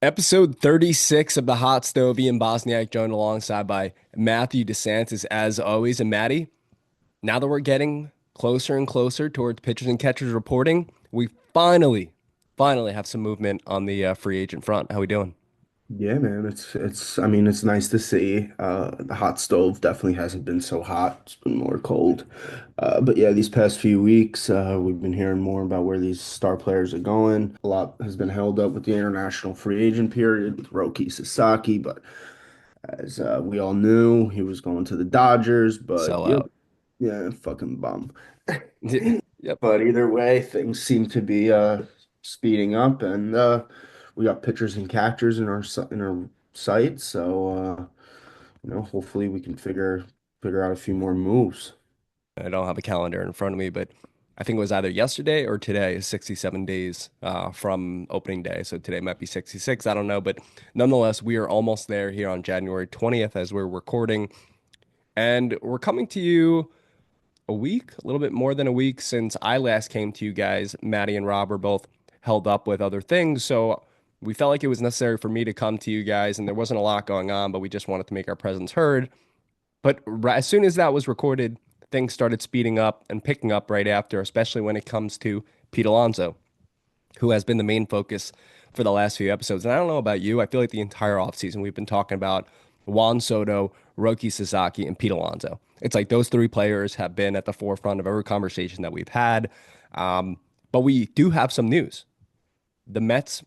Episode 36 of the Hot Stove and Bosniak, joined alongside by Matthew DeSantis, as always. And Matty, now that we're getting closer and closer towards pitchers and catchers reporting, we finally have some movement on the free agent front. How we doing? Yeah, man, it's I mean, it's nice to see. The hot stove definitely hasn't been so hot. It's been more cold. But yeah, these past few weeks, we've been hearing more about where these star players are going. A lot has been held up with the international free agent period with Roki Sasaki, but as we all knew, he was going to the Dodgers, but Sell yep, out. yeah, fucking bum. Yep. But either way, things seem to be speeding up, and we got pitchers and catchers in our sight. So hopefully we can figure out a few more moves. I don't have a calendar in front of me, but I think it was either yesterday or today is 67 days from opening day. So today might be 66. I don't know. But nonetheless, we are almost there here on January 20th as we're recording. And we're coming to you a little bit more than a week since I last came to you guys. Maddie and Rob are both held up with other things. So we felt like it was necessary for me to come to you guys, and there wasn't a lot going on, but we just wanted to make our presence heard. But as soon as that was recorded, things started speeding up and picking up right after, especially when it comes to Pete Alonso, who has been the main focus for the last few episodes. And I don't know about you, I feel like the entire offseason we've been talking about Juan Soto, Roki Sasaki, and Pete Alonso. It's like those three players have been at the forefront of every conversation that we've had. Um, but we do have some news. The Mets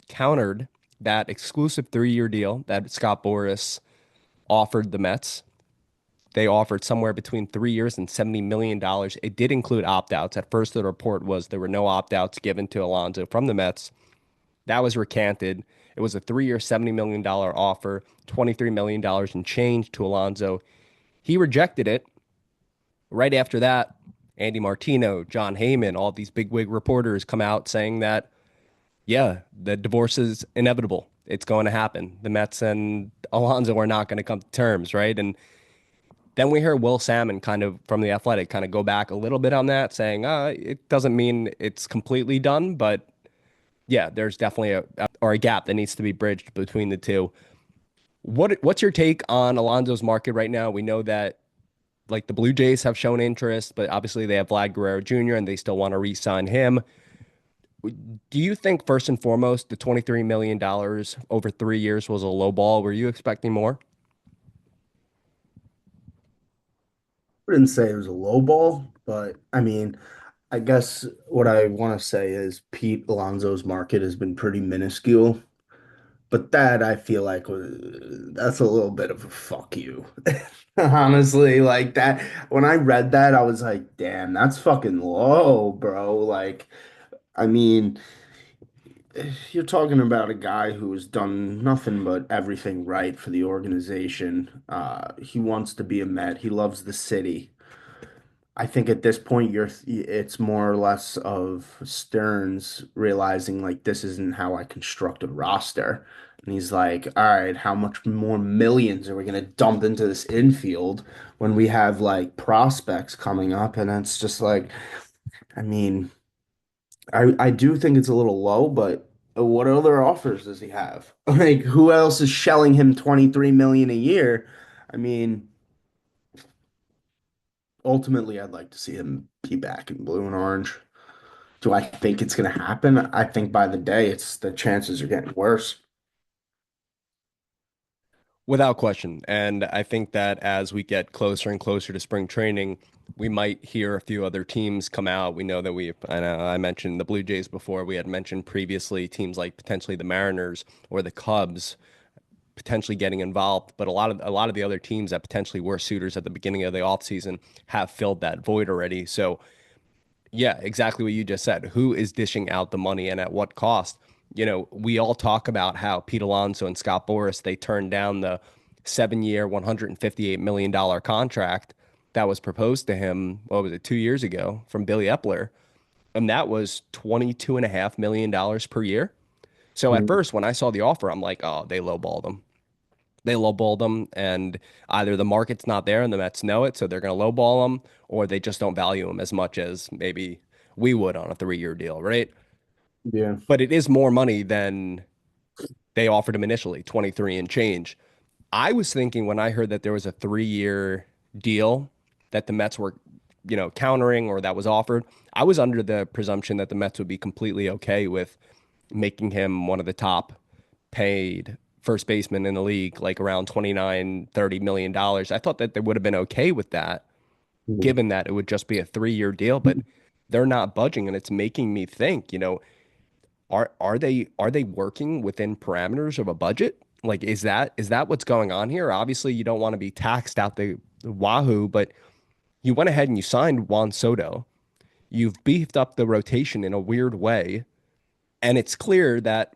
countered that exclusive 3-year deal that Scott Boras offered the Mets. They offered somewhere between 3 years and $70 million. It did include opt-outs. At first, the report was there were no opt-outs given to Alonso from the Mets. That was recanted. It was a 3-year, $70 million offer, $23 million in change to Alonso. He rejected it. Right after that, Andy Martino, John Heyman, all these bigwig reporters come out saying that, yeah, the divorce is inevitable. It's going to happen. The Mets and Alonso are not going to come to terms, right? And then we hear Will Salmon kind of from the Athletic kind of go back a little bit on that, saying, it doesn't mean it's completely done, but yeah, there's definitely a gap that needs to be bridged between the two. What's your take on Alonso's market right now? We know that like the Blue Jays have shown interest, but obviously they have Vlad Guerrero Jr. and they still want to re-sign him. Do you think first and foremost the $23 million over 3 years was a low ball? Were you expecting more? Wouldn't say it was a low ball, but I mean, I guess what I want to say is Pete Alonso's market has been pretty minuscule. But that I feel like that's a little bit of a fuck you. Honestly, like that when I read that, I was like, damn, that's fucking low, bro. Like, I mean, you're talking about a guy who has done nothing but everything right for the organization. He wants to be a Met. He loves the city. I think at this point it's more or less of Stearns realizing like this isn't how I construct a roster. And he's like, all right, how much more millions are we gonna dump into this infield when we have like prospects coming up? And it's just like, I mean, I do think it's a little low, but what other offers does he have? Like, who else is shelling him 23 million a year? I mean, ultimately, I'd like to see him be back in blue and orange. Do I think it's going to happen? I think by the day, it's the chances are getting worse. Without question. And I think that as we get closer and closer to spring training, we might hear a few other teams come out. We know that I know I mentioned the Blue Jays before. We had mentioned previously teams like potentially the Mariners or the Cubs potentially getting involved, but a lot of the other teams that potentially were suitors at the beginning of the offseason have filled that void already. So yeah, exactly what you just said. Who is dishing out the money and at what cost? We all talk about how Pete Alonso and Scott Boras, they turned down the 7-year, $158 million contract that was proposed to him, what was it, 2 years ago from Billy Epler. And that was $22.5 million per year. So at Mm. first, when I saw the offer, I'm like, oh, they lowballed him. They lowballed them, and either the market's not there and the Mets know it, so they're going to lowball them, or they just don't value him as much as maybe we would on a 3-year deal, right? Yeah. But it is more money than They offered him initially 23 and change. I was thinking when I heard that there was a 3 year deal that the Mets were, countering or that was offered, I was under the presumption that the Mets would be completely okay with making him one of the top paid first basemen in the league, like around 29, $30 million. I thought that they would have been okay with that, given that it would just be a 3 year deal, but they're not budging. And it's making me think, are they working within parameters of a budget? Like, is that what's going on here? Obviously, you don't want to be taxed out the wahoo, but you went ahead and you signed Juan Soto. You've beefed up the rotation in a weird way, and it's clear that,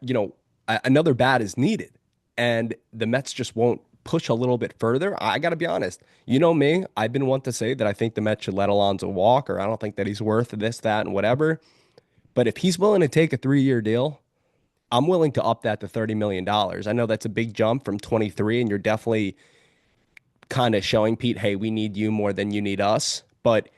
another bat is needed, and the Mets just won't push a little bit further. I got to be honest. You know me, I've been one to say that I think the Mets should let Alonso walk, or I don't think that he's worth this, that, and whatever. But if he's willing to take a 3 year deal, I'm willing to up that to $30 million. I know that's a big jump from 23, and you're definitely kind of showing Pete, hey, we need you more than you need us. But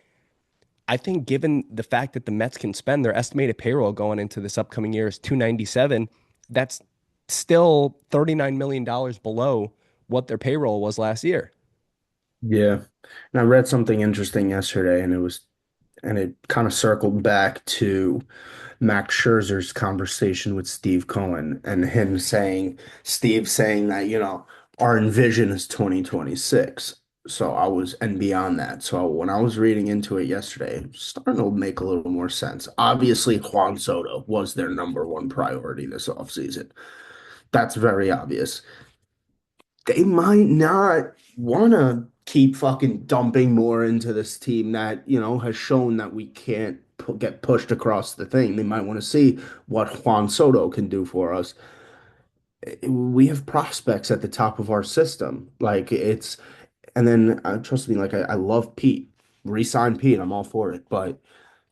I think given the fact that the Mets can spend their estimated payroll going into this upcoming year is 297, that's still $39 million below what their payroll was last year. Yeah. And I read something interesting yesterday, and it kind of circled back to Max Scherzer's conversation with Steve Cohen and Steve saying that, our envision is 2026. And beyond that. So when I was reading into it yesterday, it was starting to make a little more sense. Obviously, Juan Soto was their number one priority this offseason. That's very obvious. They might not want to keep fucking dumping more into this team that, has shown that we can't get pushed across the thing. They might want to see what Juan Soto can do for us. We have prospects at the top of our system. And then trust me, I love Pete. Resign Pete. I'm all for it. But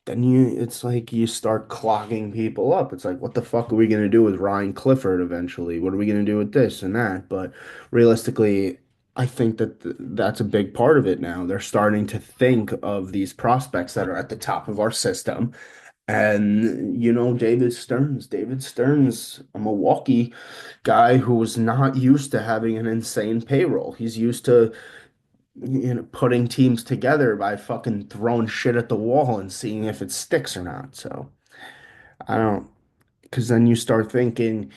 then it's like you start clogging people up. It's like, what the fuck are we going to do with Ryan Clifford eventually? What are we going to do with this and that? But realistically, I think that that's a big part of it now. They're starting to think of these prospects that are at the top of our system. And, David Stearns, a Milwaukee guy who was not used to having an insane payroll. He's used to putting teams together by fucking throwing shit at the wall and seeing if it sticks or not. So I don't, because then you start thinking,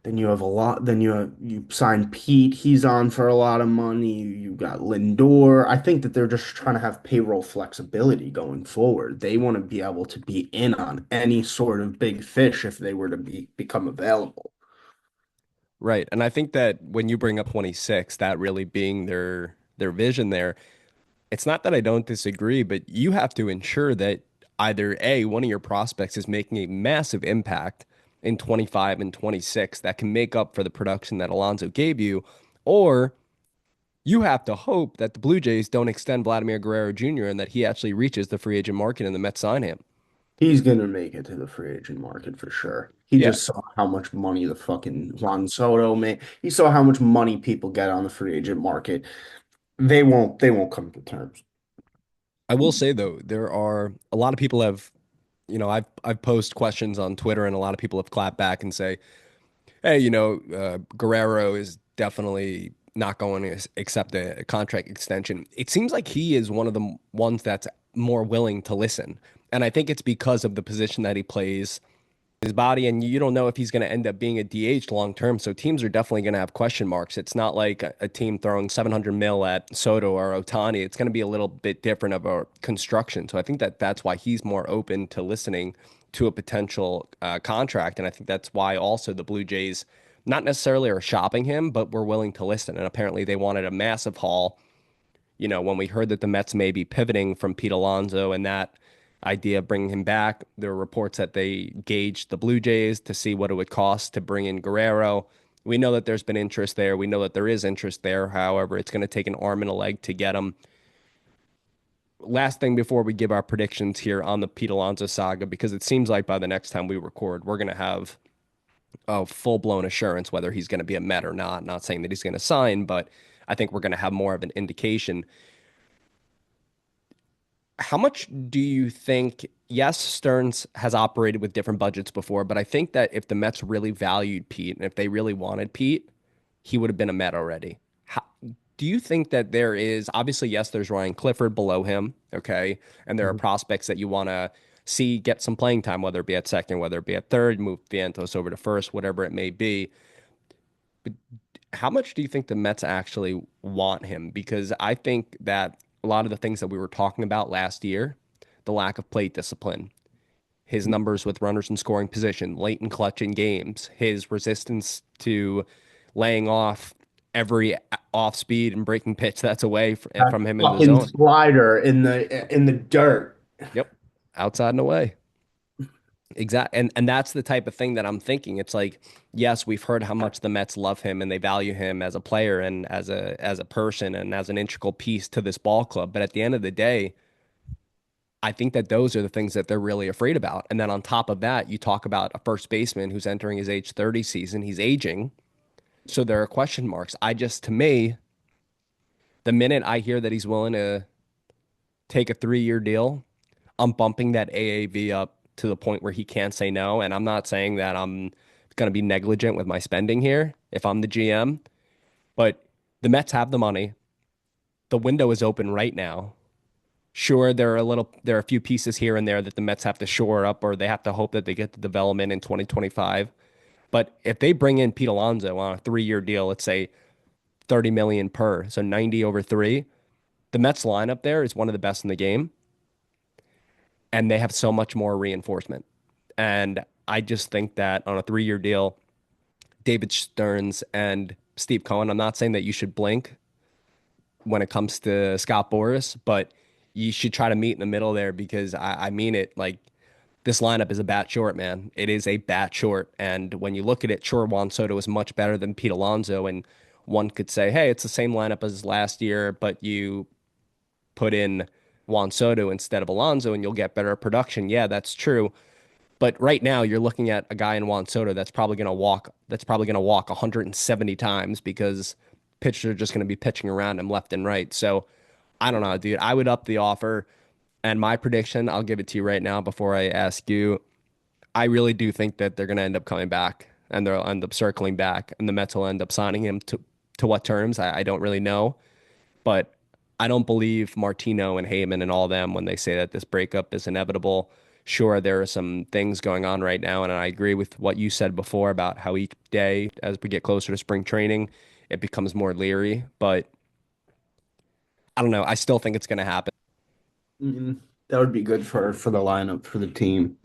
then you have a lot, then you sign Pete, he's on for a lot of money. You got Lindor. I think that they're just trying to have payroll flexibility going forward. They want to be able to be in on any sort of big fish if they were to become available. Right. And I think that when you bring up 26, that really being their vision there, it's not that I don't disagree, but you have to ensure that either A, one of your prospects is making a massive impact in 25 and 26 that can make up for the production that Alonso gave you, or you have to hope that the Blue Jays don't extend Vladimir Guerrero Jr. and that he actually reaches the free agent market and the Mets sign him. He's gonna make it to the free agent market for sure. He Yeah. just saw how much money the fucking Juan Soto made. He saw how much money people get on the free agent market. They won't come to terms. I will say though, there are a lot of people have, I've posed questions on Twitter and a lot of people have clapped back and say, hey, Guerrero is definitely not going to accept a contract extension. It seems like he is one of the ones that's more willing to listen. And I think it's because of the position that he plays, his body, and you don't know if he's going to end up being a DH long term. So teams are definitely going to have question marks. It's not like a team throwing 700 mil at Soto or Otani. It's going to be a little bit different of a construction. So I think that that's why he's more open to listening to a potential contract. And I think that's why also the Blue Jays not necessarily are shopping him, but were willing to listen. And apparently they wanted a massive haul. When we heard that the Mets may be pivoting from Pete Alonso and that idea of bringing him back, there were reports that they gauged the Blue Jays to see what it would cost to bring in Guerrero. We know that there's been interest there. We know that there is interest there. However, it's going to take an arm and a leg to get him. Last thing before we give our predictions here on the Pete Alonso saga, because it seems like by the next time we record, we're going to have a full blown assurance whether he's going to be a Met or not. Not saying that he's going to sign, but I think we're going to have more of an indication. how much do you think? Yes, Stearns has operated with different budgets before, but I think that if the Mets really valued Pete and if they really wanted Pete, he would have been a Met already. How, do you think that there is obviously, yes, there's Ryan Clifford below him, okay, and there are Mhm. prospects that you want to see get some playing time, whether it be at second, whether it be at third, move Vientos over to first, whatever it may be. But how much do you think the Mets actually want him? Because I think that a lot of the things that we were talking about last year, the lack of plate discipline, his numbers with runners in scoring position, late and clutch in games, his resistance to laying off every off speed and breaking pitch that's away That from him in the fucking zone. slider in the dirt. Yep. Outside and away. Exactly. And that's the type of thing that I'm thinking. It's like, yes, we've heard how much the Mets love him and they value him as a player and as a person and as an integral piece to this ball club. But at the end of the day, I think that those are the things that they're really afraid about. And then on top of that, you talk about a first baseman who's entering his age 30 season. He's aging. So there are question marks. To me, the minute I hear that he's willing to take a 3 year deal, I'm bumping that AAV up to the point where he can't say no. And I'm not saying that I'm going to be negligent with my spending here if I'm the GM, but the Mets have the money. The window is open right now. Sure, there are a few pieces here and there that the Mets have to shore up or they have to hope that they get the development in 2025. But if they bring in Pete Alonso on a 3 year deal, let's say 30 million per, so 90 over three, the Mets lineup there is one of the best in the game, and they have so much more reinforcement. And I just think that on a 3 year deal, David Stearns and Steve Cohen, I'm not saying that you should blink when it comes to Scott Boras, but you should try to meet in the middle there because I mean it. Like this lineup is a bat short, man. It is a bat short. And when you look at it, sure, Juan Soto is much better than Pete Alonso. And one could say, hey, it's the same lineup as last year, but you put in Juan Soto instead of Alonso and you'll get better production. Yeah, that's true. But right now, you're looking at a guy in Juan Soto that's probably going to walk. That's probably going to walk 170 times because pitchers are just going to be pitching around him left and right. So I don't know, dude. I would up the offer. And my prediction, I'll give it to you right now before I ask you. I really do think that they're going to end up coming back and they'll end up circling back, and the Mets will end up signing him to what terms? I don't really know, but I don't believe Martino and Heyman and all them when they say that this breakup is inevitable. Sure, there are some things going on right now, and I agree with what you said before about how each day, as we get closer to spring training, it becomes more leery. But I don't know. I still think it's going to happen. Mm, that would be good for the lineup for the team.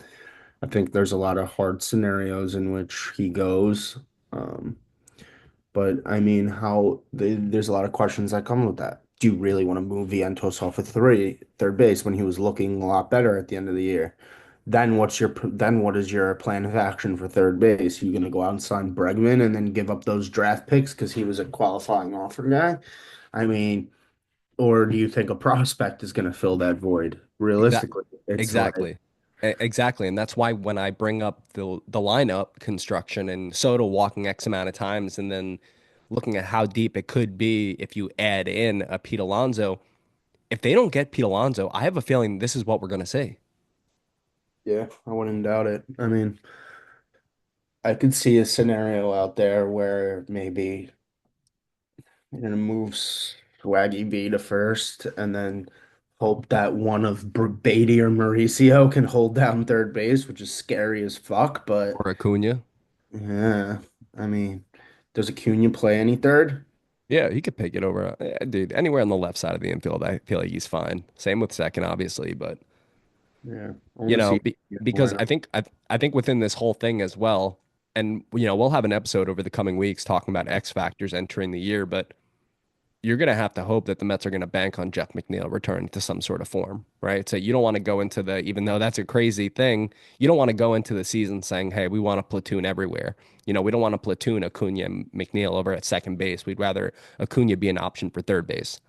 I think there's a lot of hard scenarios in which he goes. Um, but I mean, there's a lot of questions that come with that. Do you really want to move Vientos off of third base when he was looking a lot better at the end of the year? Then what is your plan of action for third base? You gonna go out and sign Bregman and then give up those draft picks because he was a qualifying offer guy? I mean, or do you think a prospect is gonna fill that void? Exactly. Realistically, it's like Exactly. Exactly. And that's why when I bring up the lineup construction and Soto walking X amount of times and then looking at how deep it could be if you add in a Pete Alonso, if they don't get Pete Alonso, I have a feeling this is what we're going to see. yeah, I wouldn't doubt it. I mean, I could see a scenario out there where maybe you're gonna move Swaggy V to first, and then hope that one of Beatty or Mauricio can hold down third base, which is scary as fuck. But Or Acuna. yeah, I mean, does Acuna play any third? Yeah, he could pick it over. Dude, anywhere on the left side of the infield, I feel like he's fine. Same with second, obviously, but Yeah, I want you to know, see the because lineup. I think within this whole thing as well, and we'll have an episode over the coming weeks talking about X factors entering the year, but you're going to have to hope that the Mets are going to bank on Jeff McNeil returning to some sort of form, right? So you don't want to go into even though that's a crazy thing, you don't want to go into the season saying, hey, we want a platoon everywhere. We don't want to platoon Acuna and McNeil over at second base. We'd rather Acuna be an option for third base.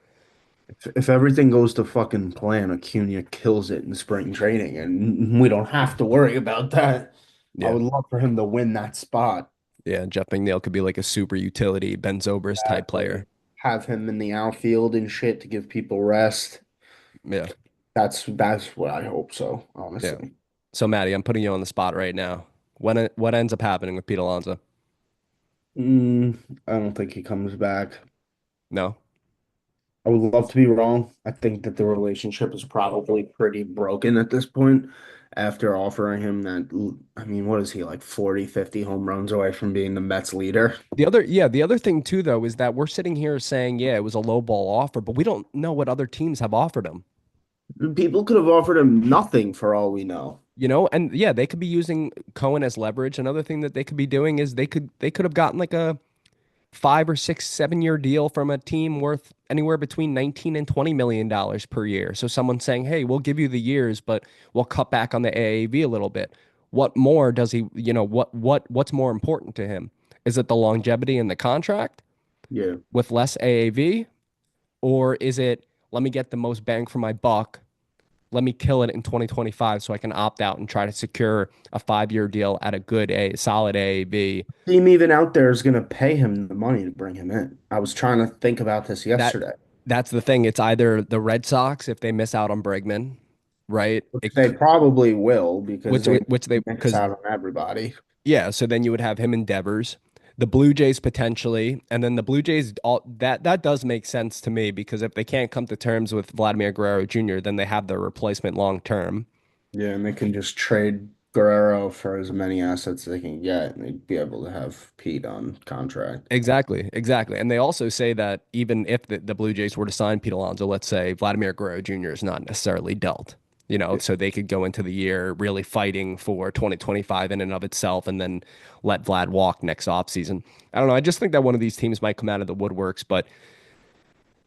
If everything goes to fucking plan, Acuna kills it in spring training, and we don't have to worry about that. I Yeah. would love for him to win that spot. Yeah. Jeff McNeil could be like a super utility Ben Zobrist type Exactly. player. Have him in the outfield and shit to give people rest. Yeah. That's what I hope so, Yeah. honestly. So Maddie, I'm putting you on the spot right now. What ends up happening with Pete Alonso? Mm, I don't think he comes back. No. I would love to be wrong. I think that the relationship is probably pretty broken at this point after offering him that. I mean, what is he like 40, 50 home runs away from being the Mets leader? The other thing too, though, is that we're sitting here saying, yeah, it was a low ball offer, but we don't know what other teams have offered him, People could have offered him nothing for all we know. you know? And yeah, they could be using Cohen as leverage. Another thing that they could be doing is they could have gotten like a 5 or 6, 7 year deal from a team worth anywhere between 19 and $20 million per year. So someone saying, hey, we'll give you the years, but we'll cut back on the AAV a little bit. What more does he, what's more important to him? Is it the longevity in the contract Yeah. with less AAV? Or is it, let me get the most bang for my buck? Let me kill it in 2025 so I can opt out and try to secure a 5 year deal at a solid AAV. Team even out there is going to pay him the money to bring him in. I was trying to think about this That yesterday, that's the thing. It's either the Red Sox if they miss out on Bregman, right? which they probably will because they Which they mix because out on everybody. yeah. So then you would have him in Devers, the Blue Jays potentially, and then the Blue Jays. All that does make sense to me because if they can't come to terms with Vladimir Guerrero Jr., then they have their replacement long term. Yeah, and they can just trade Guerrero for as many assets they can get, and they'd be able to have Pete on contract. Exactly, exactly. And they also say that even if the Blue Jays were to sign Pete Alonso, let's say Vladimir Guerrero Jr. is not necessarily dealt, Yeah. so they could go into the year really fighting for 2025 in and of itself and then let Vlad walk next offseason. I don't know. I just think that one of these teams might come out of the woodworks, but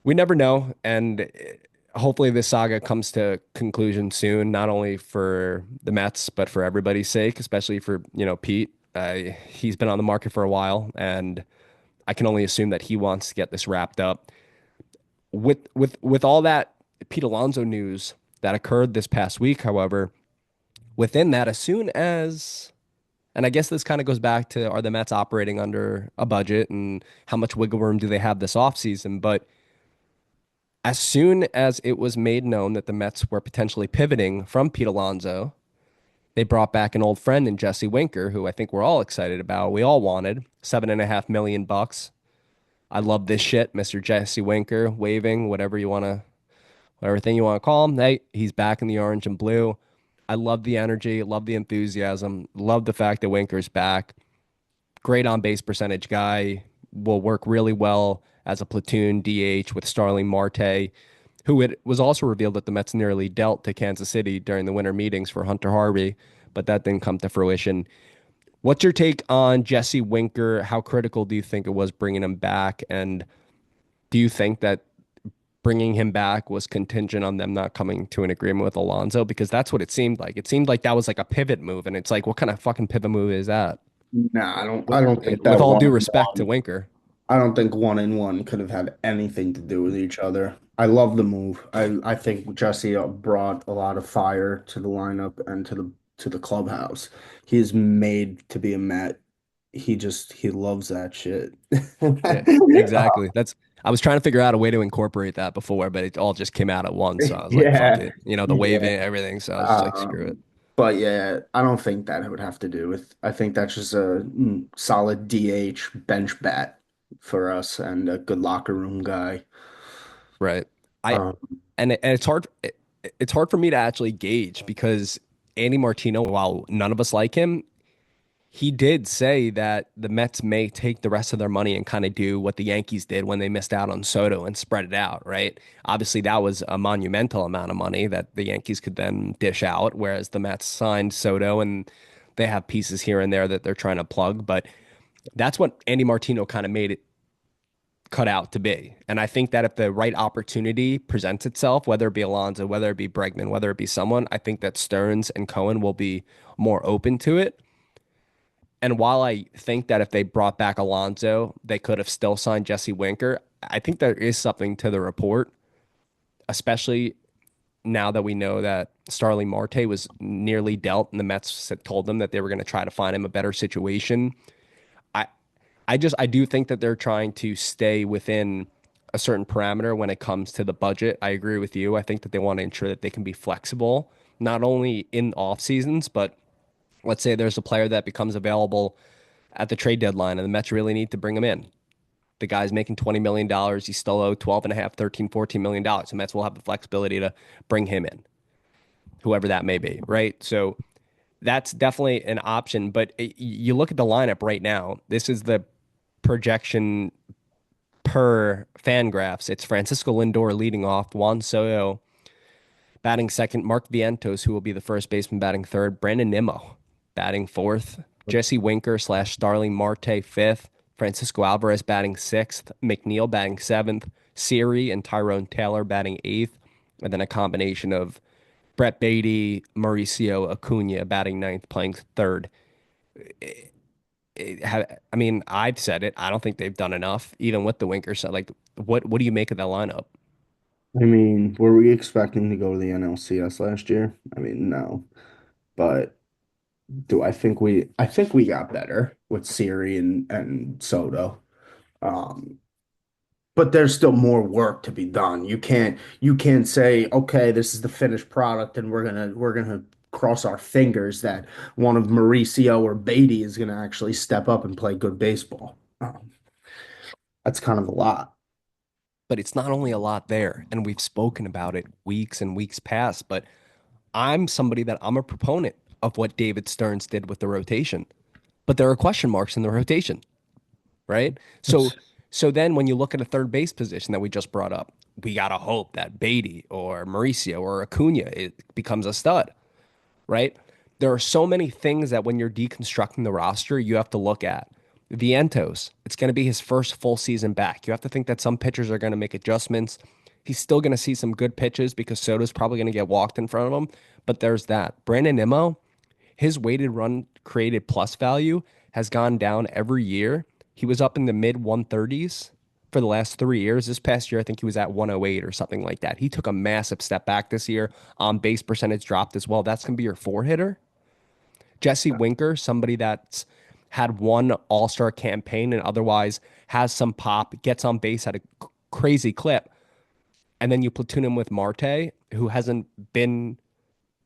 we never know. And hopefully this saga comes to conclusion soon, not only for the Mets, but for everybody's sake, especially for, Pete. He's been on the market for a while and I can only assume that he wants to get this wrapped up. With all that Pete Alonso news that occurred this past week, however, within that, as soon as and I guess this kind of goes back to are the Mets operating under a budget and how much wiggle room do they have this offseason? But as soon as it was made known that the Mets were potentially pivoting from Pete Alonso, they brought back an old friend in Jesse Winker, who I think we're all excited about. We all wanted $7.5 million. I love this shit, Mr. Jesse Winker, waving, whatever thing you want to call him. Hey, he's back in the orange and blue. I love the energy, love the enthusiasm, love the fact that Winker's back. Great on base percentage guy. Will work really well as a platoon DH with Starling Marte, who it was also revealed that the Mets nearly dealt to Kansas City during the winter meetings for Hunter Harvey, but that didn't come to fruition. What's your take on Jesse Winker? How critical do you think it was bringing him back? And do you think that bringing him back was contingent on them not coming to an agreement with Alonso? Because that's what it seemed like. It seemed like that was like a pivot move, and it's like, what kind of fucking pivot move is that? Nah, I With don't think with that all one due and respect to one. Winker, I don't think one and one could have had anything to do with each other. I love the move. I think Jesse brought a lot of fire to the lineup and to the clubhouse. He's made to be a Met. He loves that shit. yeah, exactly. That's I was trying to figure out a way to incorporate that before, but it all just came out at once. So I was like, fuck Yeah, it, the yeah. waving, everything. So I was just like, screw it. Um, but yeah, I don't think that it would have to do with. I think that's just a solid DH bench bat for us and a good locker room guy. Right. I Um, and it's hard for me to actually gauge because Andy Martino, while none of us like him, he did say that the Mets may take the rest of their money and kind of do what the Yankees did when they missed out on Soto and spread it out, right? Obviously, that was a monumental amount of money that the Yankees could then dish out, whereas the Mets signed Soto and they have pieces here and there that they're trying to plug. But that's what Andy Martino kind of made it cut out to be. And I think that if the right opportunity presents itself, whether it be Alonso, whether it be Bregman, whether it be someone, I think that Stearns and Cohen will be more open to it. And while I think that if they brought back Alonso, they could have still signed Jesse Winker, I think there is something to the report, especially now that we know that Starling Marte was nearly dealt and the Mets had told them that they were going to try to find him a better situation. I I do think that they're trying to stay within a certain parameter when it comes to the budget. I agree with you. I think that they want to ensure that they can be flexible, not only in off seasons, but let's say there's a player that becomes available at the trade deadline and the Mets really need to bring him in. The guy's making $20 million. He's still owed 12 and a half, 13, $14 million. The Mets will have the flexibility to bring him in, whoever that may be, right? So that's definitely an option. But you look at the lineup right now. This is the projection per Fangraphs. It's Francisco Lindor leading off, Juan Soto batting second, Mark Vientos, who will be the first baseman batting third, Brandon Nimmo batting fourth, Jesse Winker slash Starling Marte fifth, Francisco Alvarez batting sixth, McNeil batting seventh, Siri and Tyrone Taylor batting eighth, and then a combination of Brett Beatty, Mauricio Acuna batting ninth, playing third. I mean, I've said it. I don't think they've done enough, even with the Winker set. Like, what do you make of that lineup? I mean, were we expecting to go to the NLCS last year? I mean, no. But do I think we got better with Siri and Soto. Um, but there's still more work to be done. You can't say, okay, this is the finished product and we're gonna cross our fingers that one of Mauricio or Beatty is gonna actually step up and play good baseball. That's kind of a lot. But it's not only a lot there, and we've spoken about it weeks and weeks past, but I'm a proponent of what David Stearns did with the rotation. But there are question marks in the rotation, right? So It's, so then when you look at a third base position that we just brought up, we gotta hope that Beatty or Mauricio or Acuna it becomes a stud, right? There are so many things that when you're deconstructing the roster, you have to look at. Vientos, it's going to be his first full season back. You have to think that some pitchers are going to make adjustments. He's still going to see some good pitches because Soto's probably going to get walked in front of him. But there's that. Brandon Nimmo, his weighted run created plus value has gone down every year. He was up in the mid 130s for the last 3 years. This past year, I think he was at 108 or something like that. He took a massive step back this year. On base percentage dropped as well. That's going to be your four hitter. Jesse Winker, somebody that's had one all-star campaign and otherwise has some pop, gets on base at a crazy clip, and then you platoon him with Marte, who hasn't been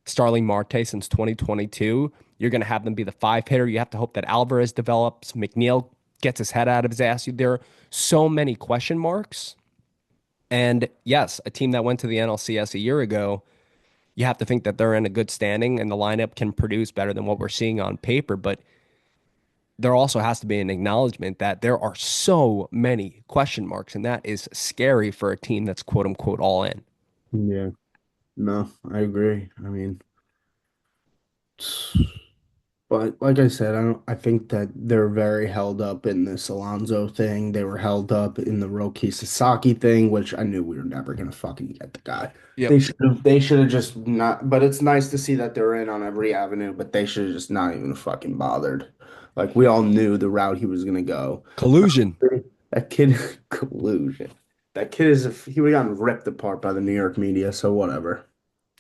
Starling Marte since 2022. You're going to have them be the five hitter. You have to hope that Alvarez develops, McNeil gets his head out of his ass. There are so many question marks. And yes, a team that went to the NLCS a year ago, you have to think that they're in a good standing and the lineup can produce better than what we're seeing on paper. But there also has to be an acknowledgement that there are so many question marks, and that is scary for a team that's quote unquote all in. yeah, no, I agree. I mean, but like I said, I think that they're very held up in this Alonso thing. They were held up in the Roki Sasaki thing, which I knew we were never gonna fucking get the guy. Yep. They should have just not, but it's nice to see that they're in on every avenue, but they should have just not even fucking bothered. Like we all knew the route he was gonna go. Collusion. That kid collusion. That kid he would have gotten ripped apart by the New York media, so whatever.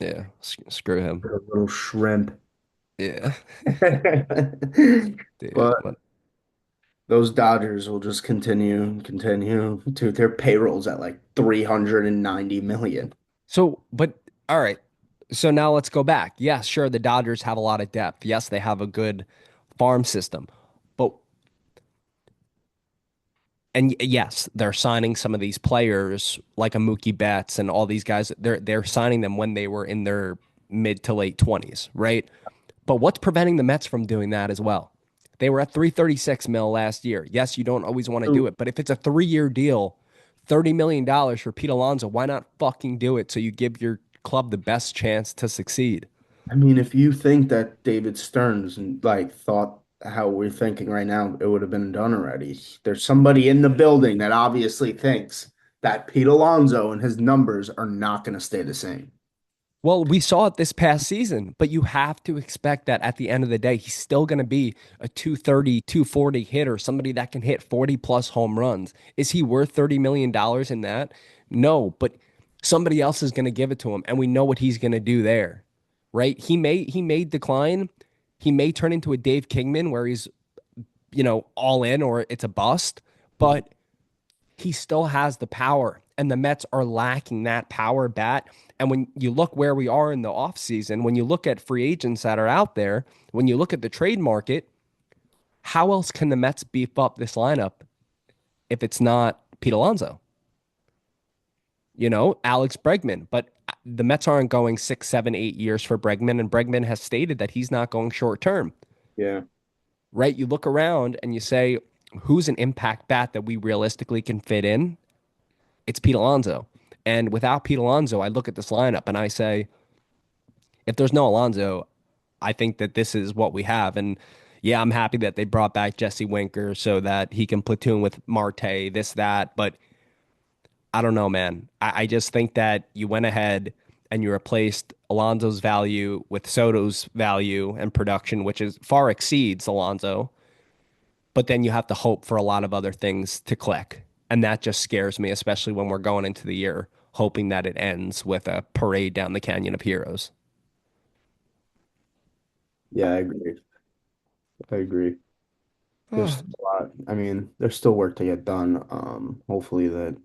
Yeah, screw him. A little shrimp. Yeah, dude. But those Dodgers will just continue and continue to their payrolls at like 390 million. But all right. So now let's go back. Yes, sure, the Dodgers have a lot of depth. Yes, they have a good farm system. But and yes, they're signing some of these players like a Mookie Betts and all these guys. They're signing them when they were in their mid to late 20s, right? But what's preventing the Mets from doing that as well? They were at 336 mil last year. Yes, you don't always want to do So, it, but if it's a 3 year deal, $30 million for Pete Alonso, why not fucking do it so you give your club the best chance to succeed? I mean, if you think that David Stearns like thought how we're thinking right now, it would have been done already. There's somebody in the building that obviously thinks that Pete Alonso and his numbers are not going to stay the same. Well, we saw it this past season, but you have to expect that at the end of the day, he's still going to be a 230, 240 hitter, somebody that can hit 40 plus home runs. Is he worth $30 million in that? No, but somebody else is going to give it to him, and we know what he's going to do there, right? He may decline. He may turn into a Dave Kingman where he's, all in or it's a bust, but he still has the power, and the Mets are lacking that power bat. And when you look where we are in the offseason, when you look at free agents that are out there, when you look at the trade market, how else can the Mets beef up this lineup if it's not Pete Alonso? Alex Bregman. But the Mets aren't going 6, 7, 8 years for Bregman, and Bregman has stated that he's not going short term, Yeah. right? You look around and you say, who's an impact bat that we realistically can fit in? It's Pete Alonso. And without Pete Alonso, I look at this lineup and I say, if there's no Alonso, I think that this is what we have. And yeah, I'm happy that they brought back Jesse Winker so that he can platoon with Marte, this, that. But I don't know, man. I just think that you went ahead and you replaced Alonso's value with Soto's value and production, which is far exceeds Alonso. But then you have to hope for a lot of other things to click. And that just scares me, especially when we're going into the year, hoping that it ends with a parade down the Canyon of Heroes. Yeah, I agree. I agree. There's still a lot. I mean, there's still work to get done. Hopefully that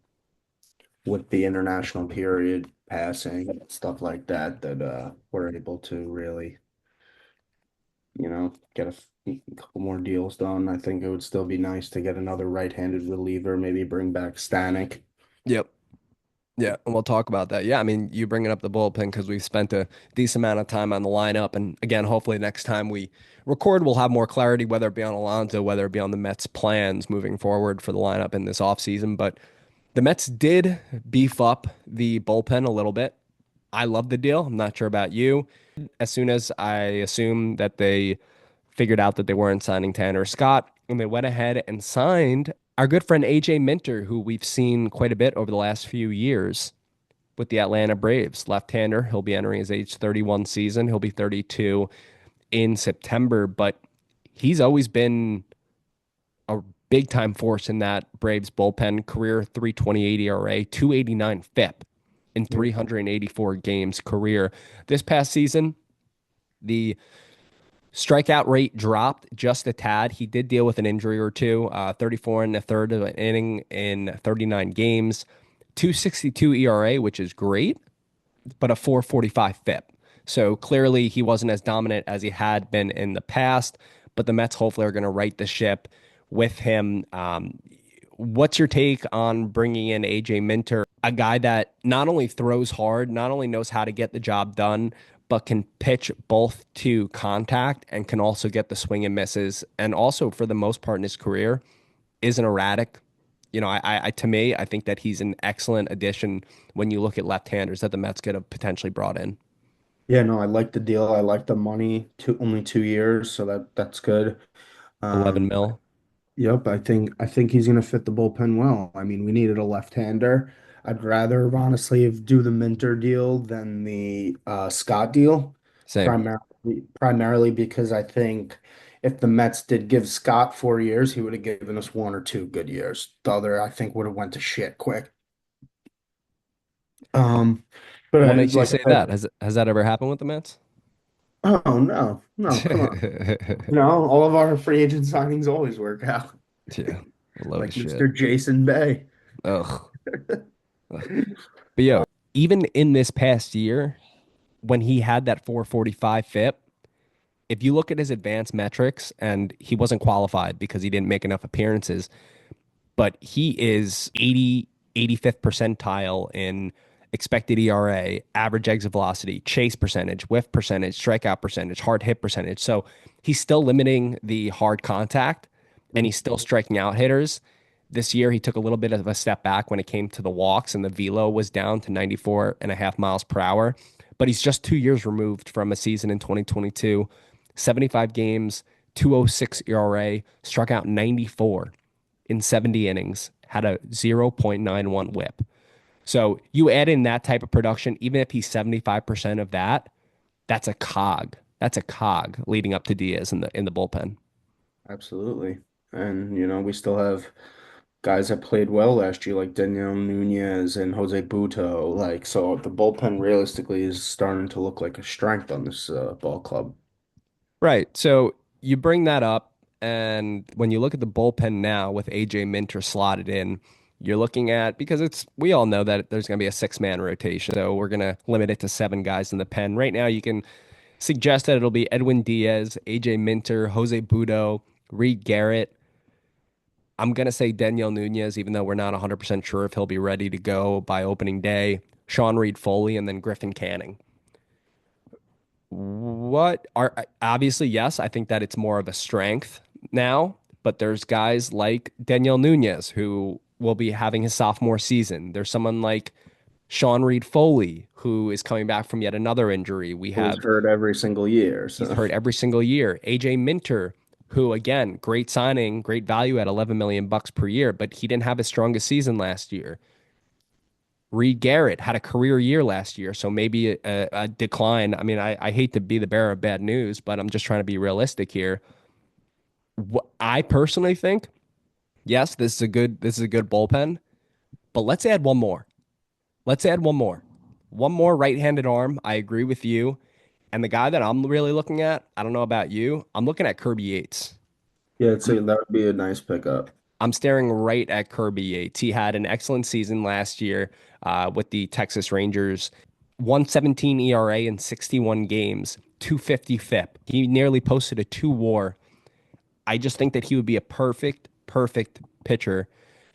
with the international period passing and stuff like that, that we're able to really, get a couple more deals done. I think it would still be nice to get another right-handed reliever, maybe bring back Stanek. Yep. Yeah, and we'll talk about that. Yeah, I mean, you bringing up the bullpen because we've spent a decent amount of time on the lineup, and again, hopefully next time we record, we'll have more clarity, whether it be on Alonso, whether it be on the Mets' plans moving forward for the lineup in this offseason. But the Mets did beef up the bullpen a little bit. I love the deal. I'm not sure about you. As soon as I assumed that they figured out that they weren't signing Tanner Scott, and they went ahead and signed our good friend AJ Minter, who we've seen quite a bit over the last few years with the Atlanta Braves. Left-hander, he'll be entering his age 31 season. He'll be 32 in September, but he's always been a big time force in that Braves bullpen career. 3.28 ERA, 289 FIP in Yeah. 384 games career. This past season, the strikeout rate dropped just a tad. He did deal with an injury or two, 34 and a third of an inning in 39 games, 262 ERA, which is great, but a 445 FIP. So clearly he wasn't as dominant as he had been in the past, but the Mets hopefully are going to right the ship with him. What's your take on bringing in AJ Minter, a guy that not only throws hard, not only knows how to get the job done, but can pitch both to contact and can also get the swing and misses, and also for the most part in his career isn't erratic. To me, I think that he's an excellent addition when you look at left-handers that the Mets could have potentially brought in. Yeah, no, I like the deal. I like the money. Only 2 years, so that's good. 11 Um, mil. Yep, I think he's gonna fit the bullpen well. I mean, we needed a left-hander. I'd rather honestly have do the Minter deal than the Scott deal, Same. primarily because I think if the Mets did give Scott 4 years, he would have given us 1 or 2 good years. The other, I think, would have went to shit quick. Um, but What makes you like I say said, that? Has that ever happened with the Mets? oh no, no, come on. All of our free agent signings always work out, Yeah, I love the like shit. Mr. Jason Bay. Ugh. Ugh. But yo, even in this past year, when he had that 445 FIP, if you look at his advanced metrics, and he wasn't qualified because he didn't make enough appearances, but he is 85th percentile in expected ERA, average exit velocity, chase percentage, whiff percentage, strikeout percentage, hard hit percentage. So he's still limiting the hard contact and he's still striking out hitters. This year, he took a little bit of a step back when it came to the walks, and the velo was down to 94 and a half miles per hour. But he's just 2 years removed from a season in 2022, 75 games, 206 ERA, struck out 94 in 70 innings, had a 0.91 whip. So you add in that type of production, even if he's 75% of that, that's a cog. That's a cog leading up to Diaz in the bullpen. Absolutely. And, we still have guys that played well last year, like Daniel Nunez and Jose Buto. Like, so the bullpen realistically is starting to look like a strength on this ball club. Right. So you bring that up, and when you look at the bullpen now with AJ Minter slotted in, You're looking at, because we all know that there's going to be a six-man rotation, so we're going to limit it to seven guys in the pen. Right now, you can suggest that it'll be Edwin Diaz, AJ Minter, Jose Budo, Reed Garrett. I'm going to say Daniel Nunez, even though we're not 100% sure if he'll be ready to go by opening day. Sean Reed Foley, and then Griffin Canning. What are obviously, yes, I think that it's more of a strength now, but there's guys like Daniel Nunez who will be having his sophomore season. There's someone like Sean Reed Foley who is coming back from yet another injury. We Who's have hurt every single year. He's So hurt every single year. AJ Minter, who again, great signing, great value at 11 million bucks per year, but he didn't have his strongest season last year. Reed Garrett had a career year last year, so maybe a decline. I mean, I hate to be the bearer of bad news, but I'm just trying to be realistic here. I personally think, yes, this is a good bullpen, but let's add one more. Let's add one more. One more right-handed arm. I agree with you. And the guy that I'm really looking at, I don't know about you, I'm looking at Kirby Yates. yeah, that would be a nice pickup. I'm staring right at Kirby Yates. He had an excellent season last year with the Texas Rangers, 117 ERA in 61 games, 250 FIP. He nearly posted a two WAR. I just think that he would be a perfect pitcher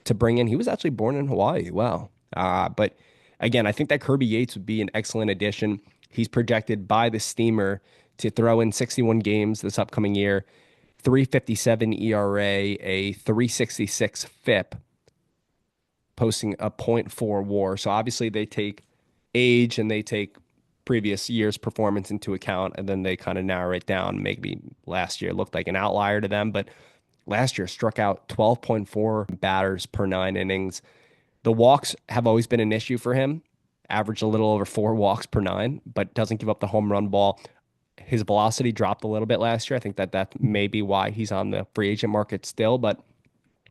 to bring in. He was actually born in Hawaii. Wow. But again, I think that Kirby Yates would be an excellent addition. He's projected by the Steamer to throw in 61 games this upcoming year, 357 ERA, a 366 FIP, posting a point 0.4 WAR. So obviously they take age and they take previous year's performance into account, and then they kind of narrow it down. Maybe last year looked like an outlier to them, but last year struck out 12.4 batters per nine innings. The walks have always been an issue for him. Averaged a little over four walks per nine, but doesn't give up the home run ball. His velocity dropped a little bit last year. I think that may be why he's on the free agent market still, but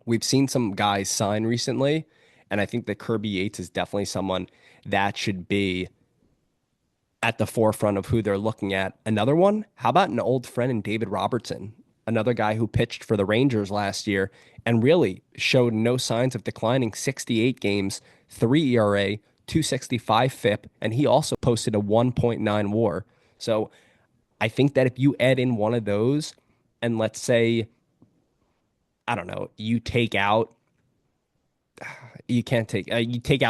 we've seen some guys sign recently, and I think that Kirby Yates is definitely someone that should be at the forefront of who they're looking at. Another one, how about an old friend in David Robertson, another guy who pitched for the Rangers last year and really showed no signs of declining, 68 games, 3 ERA, 265 FIP, and he also posted a 1.9 WAR. So I think that if you add in one of those, and let's say, I don't know, you take out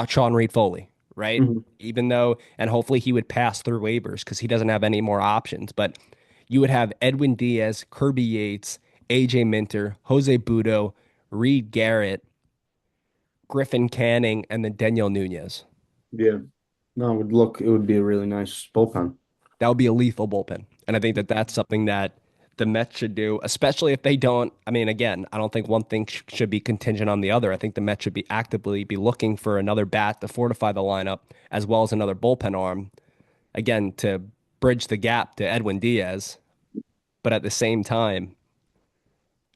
Sean Reed Foley, right? Mhm. Even though, and hopefully he would pass through waivers because he doesn't have any more options. But you would have Edwin Diaz, Kirby Yates, AJ Minter, Jose Budo, Reed Garrett, Griffin Canning, and then Daniel Nunez. Yeah. No, it would be a really nice bullpen. That would be a lethal bullpen. And I think that that's something that the Mets should do, especially if they don't. I mean, again, I don't think one thing should be contingent on the other. I think the Mets should be actively be looking for another bat to fortify the lineup, as well as another bullpen arm, again, to bridge the gap to Edwin Diaz. But at the same time,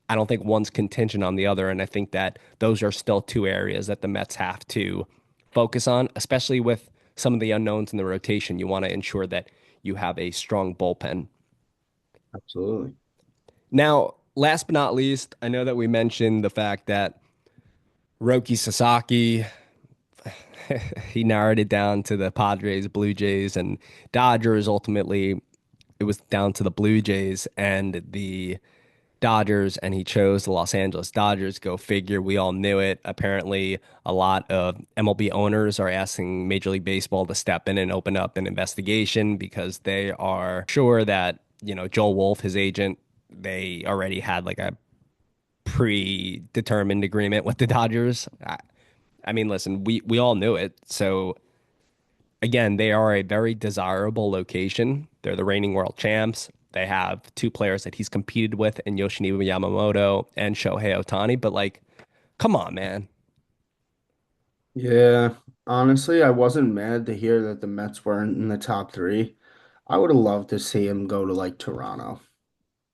I don't think one's contingent on the other. And I think that those are still two areas that the Mets have to focus on, especially with some of the unknowns in the rotation. You want to ensure that you have a strong bullpen. Absolutely. Now, last but not least, I know that we mentioned the fact that Roki Sasaki, he narrowed it down to the Padres, Blue Jays, and Dodgers. Ultimately, it was down to the Blue Jays and the Dodgers, and he chose the Los Angeles Dodgers. Go figure. We all knew it. Apparently, a lot of MLB owners are asking Major League Baseball to step in and open up an investigation because they are sure that, Joel Wolf, his agent, they already had like a predetermined agreement with the Dodgers. I mean, listen, we all knew it. So again, they are a very desirable location. They're the reigning world champs. They have two players that he's competed with in Yoshinobu Yamamoto and Shohei Ohtani. But like, come on, man. Yeah. Honestly, I wasn't mad to hear that the Mets weren't in the top three. I would have loved to see him go to like Toronto.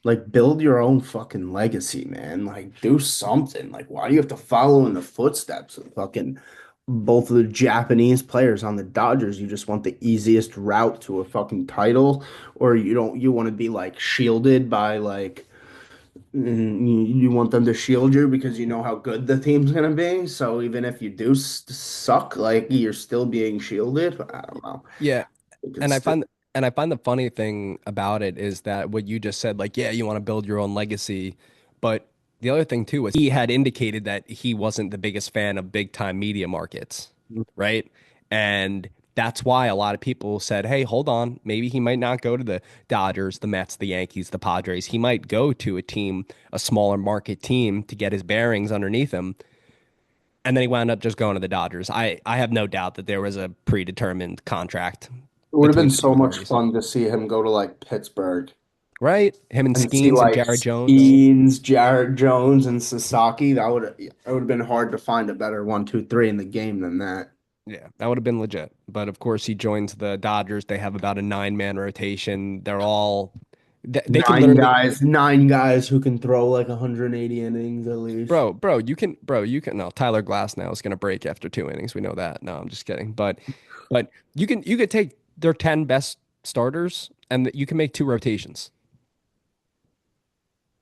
Like build your own fucking legacy, man. Like do something. Like why do you have to follow in the footsteps of fucking both of the Japanese players on the Dodgers? You just want the easiest route to a fucking title, or you want to be like shielded by like And you want them to shield you because you know how good the team's gonna be. So even if you do suck, like you're still being shielded. I don't know. Yeah, I think and it's I still find and I find the funny thing about it is that what you just said, like, yeah, you want to build your own legacy, but the other thing too was he had indicated that he wasn't the biggest fan of big time media markets, right? And that's why a lot of people said, hey, hold on, maybe he might not go to the Dodgers, the Mets, the Yankees, the Padres. He might go to a team, a smaller market team to get his bearings underneath him. And then he wound up just going to the Dodgers. I have no doubt that there was a predetermined contract It would have been between the so two much parties, fun to see him go to like Pittsburgh right? Him and and see Skeens and like Jared Jones. Skeens, Jared Jones, and Sasaki. That would have been hard to find a better 1, 2, 3 in the game than that. Yeah, that would have been legit. But of course, he joins the Dodgers. They have about a nine-man rotation. They're all they could literally, 9 guys who can throw like 180 innings at least. bro, you can. No, Tyler Glass now is going to break after 2 innings. We know that. No, I'm just kidding. But you could take their 10 best starters and you can make two rotations.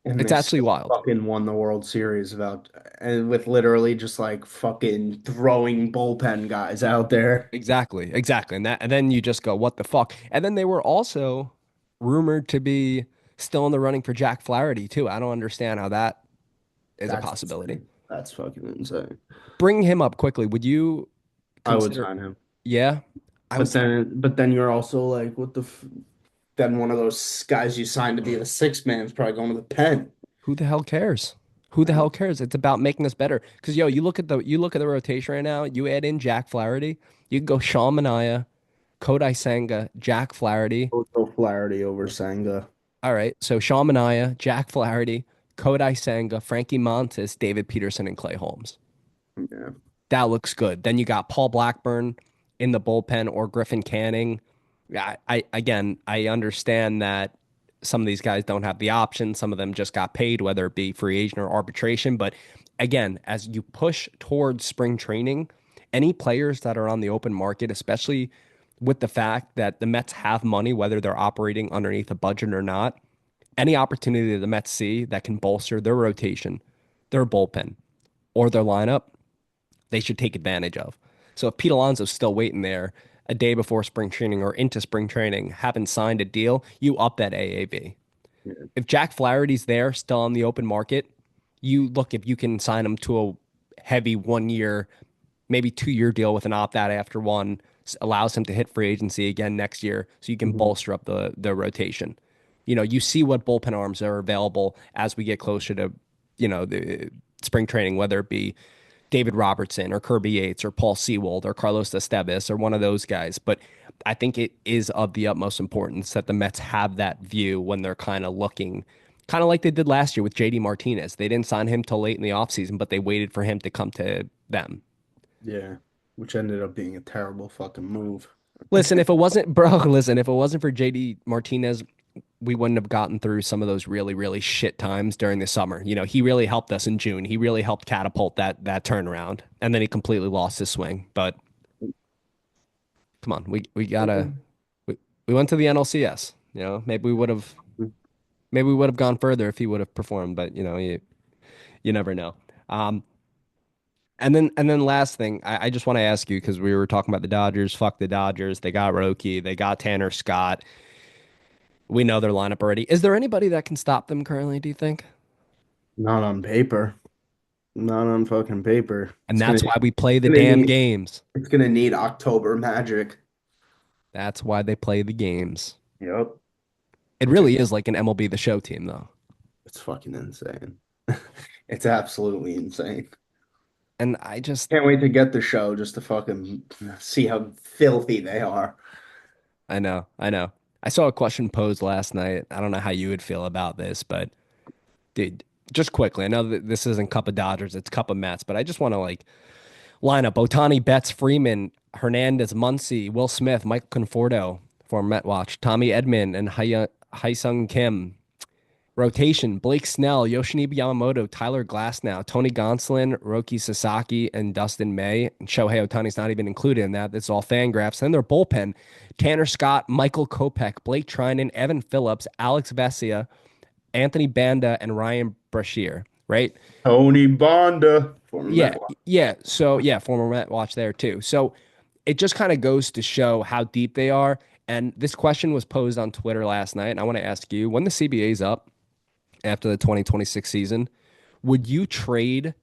And It's they actually still wild. fucking won the World Series without, and with literally just like fucking throwing bullpen guys out there. Exactly, exactly. And then you just go, what the fuck? And then they were also rumored to be still in the running for Jack Flaherty too. I don't understand how that is a That's possibility. insane. That's fucking insane. Bring him up quickly. Would you I would consider? sign him. Yeah, I But was. then you're also like, what the f then one of those guys you signed to be the sixth man is probably going to the pen. Who the hell cares? Who the hell cares? It's about making us better. Because yo, you look at the rotation right now. You add in Jack Flaherty. You can go Sean Manaea, Kodai Senga, Jack Flaherty. Go Flaherty over Senga. All right. So Sean Manaea, Jack Flaherty, Kodai Senga, Frankie Montas, David Peterson, and Clay Holmes. Yeah. That looks good. Then you got Paul Blackburn in the bullpen or Griffin Canning. Yeah, I understand that some of these guys don't have the option. Some of them just got paid, whether it be free agent or arbitration. But again, as you push towards spring training, any players that are on the open market, especially with the fact that the Mets have money, whether they're operating underneath a budget or not, any opportunity that the Mets see that can bolster their rotation, their bullpen, or their lineup, they should take advantage of. So if Pete Alonso's still waiting there a day before spring training or into spring training, haven't signed a deal, you up that AAV. Yeah. If Jack Flaherty's there still on the open market, you look if you can sign him to a heavy 1 year, maybe 2 year deal with an opt out after one, allows him to hit free agency again next year so you can Mhm. bolster up the rotation. You see what bullpen arms are available as we get closer to, the spring training, whether it be David Robertson or Kirby Yates or Paul Sewald or Carlos Estevez or one of those guys. But I think it is of the utmost importance that the Mets have that view when they're kind of looking, kind of like they did last year with JD Martinez. They didn't sign him till late in the offseason, but they waited for him to come to them. Yeah. Which ended up being a terrible fucking move. Listen, if it wasn't, bro, listen, if it wasn't for JD Martinez, we wouldn't have gotten through some of those really, really shit times during the summer. He really helped us in June. He really helped catapult that turnaround. And then he completely lost his swing. But come on, we gotta we went to the NLCS. Maybe we would have gone further if he would have performed, but you never know. Um, and then last thing, I just want to ask you because we were talking about the Dodgers. Fuck the Dodgers. They got Roki. They got Tanner Scott. We know their lineup already. Is there anybody that can stop them currently, do you think? Not on paper. Not on fucking paper. And that's why we play It's the gonna damn need games. it's gonna need October magic. That's why they play the games. Yep. It Which is really is like an MLB The Show team, though. it's fucking insane. It's absolutely insane. And I just, Can't wait to get the show just to fucking see how filthy they are. I know, I know. I saw a question posed last night. I don't know how you would feel about this, but dude, just quickly, I know that this isn't Cup of Dodgers, it's Cup of Mets, but I just want to like line up Otani, Betts, Freeman, Hernandez, Muncy, Will Smith, Michael Conforto for Met Watch, Tommy Edman, and Hyesung Kim. Rotation: Blake Snell, Yoshinobu Yamamoto, Tyler Glasnow, Tony Gonsolin, Roki Sasaki, and Dustin May. And Shohei Otani's not even included in that. That's all Fangraphs. Then their bullpen: Tanner Scott, Michael Kopech, Blake Trinan, Evan Phillips, Alex Vesia, Anthony Banda and Ryan Brashear, right? Tony Bonda, former Yeah, Met. yeah. So yeah, former Met watch there too. So it just kind of goes to show how deep they are. And this question was posed on Twitter last night, and I want to ask you, when the CBA's up after the 2026 season, would you trade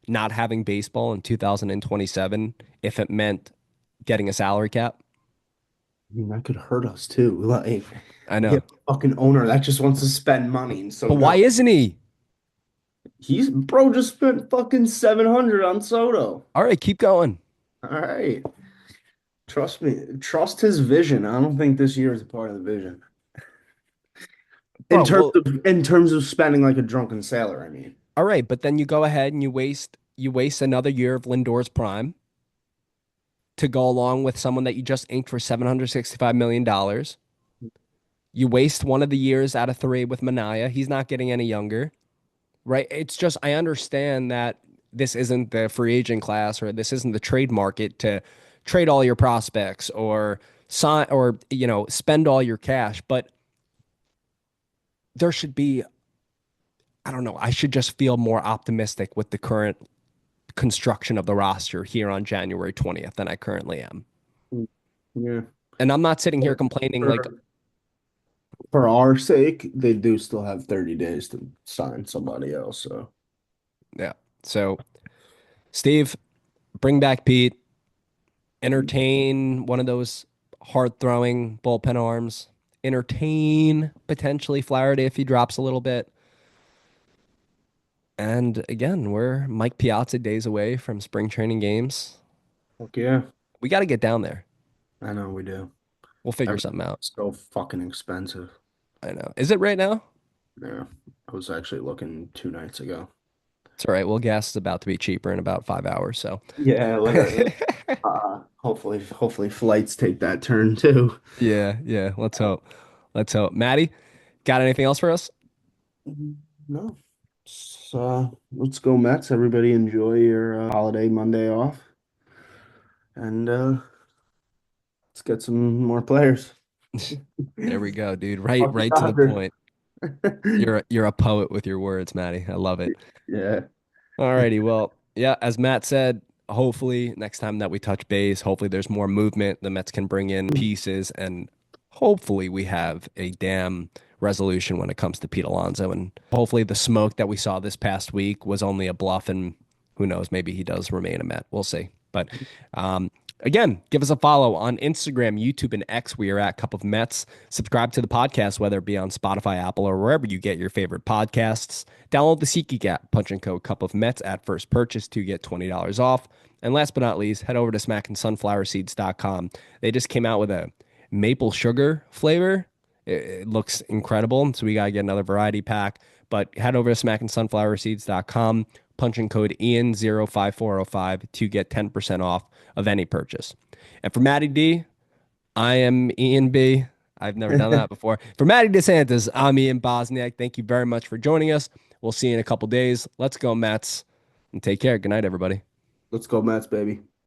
not having baseball in 2027 if it meant getting a salary cap? I mean, that could hurt us too. Like, I we have know. a fucking owner that just wants to spend money. And so, But why no, isn't he? bro just spent fucking 700 on Soto. All right, keep going. All right. Trust me. Trust his vision. I don't think this year is a part of the vision. Bro, well, In terms of spending like a drunken sailor, I mean. all right, but then you go ahead and you waste another year of Lindor's prime to go along with someone that you just inked for $765 million. You waste one of the years out of three with Manaya. He's not getting any younger, right? It's just, I understand that this isn't the free agent class or this isn't the trade market to trade all your prospects or sign or, spend all your cash, but there should be, I don't know, I should just feel more optimistic with the current construction of the roster here on January 20th than I currently am. Yeah. And I'm not sitting here complaining like, For, for our sake, they do still have 30 days to sign somebody else. So, yeah. So, Steve, bring back Pete, entertain one of those hard throwing bullpen arms, entertain potentially Flaherty if he drops a little bit. And again, we're Mike Piazza days away from spring training games. fuck yeah. We got to get down there. I know we do. We'll figure something out. Everything's so fucking expensive. I know. Is it right now? Yeah. I was actually looking 2 nights ago. It's all right. Well, gas is about to be cheaper in about 5 hours. So, Yeah, literally. Hopefully flights take that turn too. yeah, yeah. Let's hope. Let's hope. Maddie, got anything else for us? No. Let's go Mets. Everybody enjoy your holiday Monday off. And let's get some more players. There we go, dude. Right, Fuck the right to the Dodgers. point. You're a poet with your words, Maddie. I love it. Yeah. Alrighty, well, yeah, as Matt said, hopefully next time that we touch base, hopefully there's more movement. The Mets can bring in pieces, and hopefully we have a damn resolution when it comes to Pete Alonso. And hopefully the smoke that we saw this past week was only a bluff, and who knows, maybe he does remain a Met. We'll see. But again, give us a follow on Instagram, YouTube, and X. We are at Cup of Mets. Subscribe to the podcast, whether it be on Spotify, Apple, or wherever you get your favorite podcasts. Download the SeatGeek app, punch and code Cup of Mets at first purchase to get $20 off. And last but not least, head over to smackandsunflowerseeds.com. They just came out with a maple sugar flavor. It looks incredible. So we got to get another variety pack. But head over to smackandsunflowerseeds.com, punch in code Ian05405 to get 10% off of any purchase. And for Matty D, I am Ian B. I've never done that before. For Matty DeSantis, I'm Ian Bosniak. Thank you very much for joining us. We'll see you in a couple days. Let's go, Mets, and take care. Good night, everybody. Let's go Mets, baby.